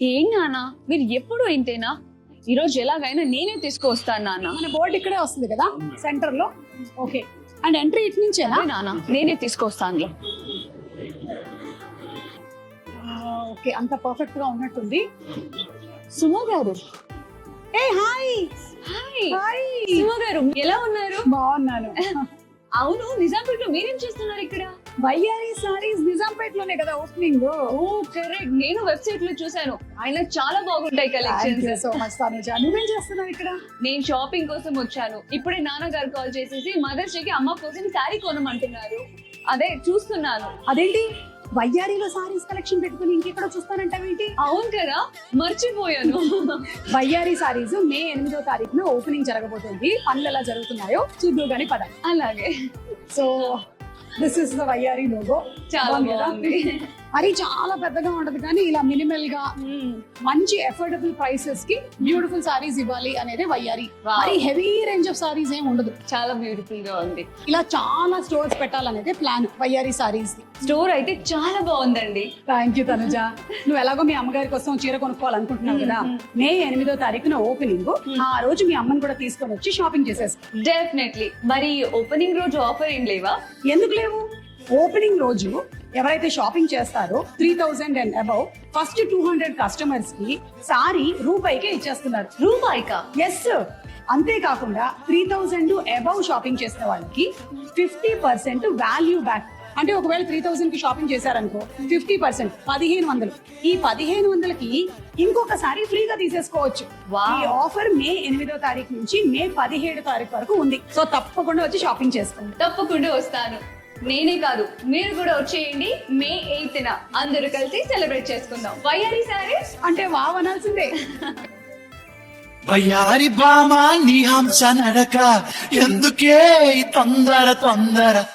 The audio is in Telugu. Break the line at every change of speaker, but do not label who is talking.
ఏం నాన్న మీరు ఎప్పుడు ఇంతేనా? ఈ రోజు ఎలాగైనా నేనే తీసుకొస్తాను నాన్న.
మన బోర్డు ఇక్కడే వస్తుంది కదా సెంటర్ లో. ఓకే, అండ్ ఎంట్రీ ఇటు నుంచేనా?
అదే నాన్న నేనే తీసుకొస్తాను.
ఓకే, అంత పర్ఫెక్ట్ గా ఉన్నట్టుంది.
సుమ గారు.
ఏ హాయ్.
హాయ్
హాయ్,
సుమ గారు, ఎలా ఉన్నారు?
బాగున్నాను.
అవును, నిజాంపేటలో మీరేం చేస్తున్నారు ఇక్కడ?
వయ్యారి సారీస్ నిజాంపేట్ లోనే కదా ఓపెనింగ్.
ఓ కరెక్ట్, నేను వెబ్సైట్ లో చూసాను. ఆయన చాలా బాగుంటాయి కలెక్షన్స్.
So much Tanuja. నువ్వేం చేస్తున్నావు ఇక్కడ?
నేను షాపింగ్ కోసం వచ్చాను. ఇప్పుడే నాన్నగారు కాల్ చేసేసి మదర్స్ డే కి అమ్మ కోసం శారీ కొనమంటున్నారు. అదే చూస్తున్నాను.
అదేంటి వయ్యారిలో సారీస్ కలెక్షన్ పెట్టుకుని ఇంకెక్కడ చూస్తానంటావేంటి?
అవును కదా, మర్చిపోయాను.
వయ్యారి సారీస్ మే 8వ తారీఖున ఓపెనింగ్ జరగబోతుంది. పనులు ఎలా జరుగుతున్నాయో చూద్దు గాని పద.
అలాగే.
సో దిస్ ఇస్ ద వయ్యారి లోగో.
చాలా బాగుంది.
అది చాలా పెద్దగా ఉండదు కానీ ఇలా మినిమల్ గా మంచి అఫోర్డబుల్ ప్రైసెస్ కి బ్యూటిఫుల్ సారీస్ ఇవ్వాలి అనేది వయ్యారి.
Wow.
మరి హెవీ రేంజ్ ఆఫ్ సారీస్ ఏం ఉండదు.
చాలా బ్యూటిఫుల్ గా ఉంది.
ఇలా చాలా స్టోర్స్ పెట్టాలనేది ప్లాన్ వయ్యారి సారీస్ ది.
స్టోర్ అయితే చాలా బాగుందండి.
Thank you Tanuja. నువ్వు ఎలాగో మీ అమ్మగారి కోసం చీర కొనుక్కోవాలనుకుంటున్నావు కదా, మే 8వ తారీఖున ఓపెనింగ్. ఆ రోజు మీ అమ్మని కూడా తీసుకొని వచ్చి షాపింగ్ చేసేస్తా.
డెఫినెట్లీ. మరి ఓపెనింగ్ రోజు ఆఫర్ ఏం లేవా?
ఎందుకు లేవు? ఓపెనింగ్ రోజు ఎవరైతే షాపింగ్ చేస్తారో 3000 అండ్ అబౌవ్ ఫస్ట్ 200 కస్టమర్స్ కి సారీ రూపాయికే ఇచ్చేస్తున్నారు.
రూపాయికా?
ఎస్. అంతేకాకుండా 3000 అబౌవ్ షాపింగ్ చేసిన వాళ్ళకి 50% వాల్యూ బ్యాక్. అంటే ఒకవేళ 3000 కి షాపింగ్ చేశారనుకో 50% 1500. ఈ 1500కి ఇంకొకసారి ఫ్రీగా తీసేసుకోవచ్చు.
Wow.
ఈ ఆఫర్ మే 8వ తారీఖు నుంచి మే 17వ తారీఖు వరకు ఉంది. సో తప్పకుండా వచ్చి షాపింగ్ చేసుకోండి.
తప్పకుండా వస్తాను. నేనే కాదు, మీరు కూడా వచ్చేయండి. మే 8న అందరూ కలిసి సెలబ్రేట్ చేసుకుందాం. వయ్యారి సారీస్
అంటే వావ్ అనాల్సిందే.
వయ్యారి బామా నీ హంస నడక ఎందుకే ఈ తొందర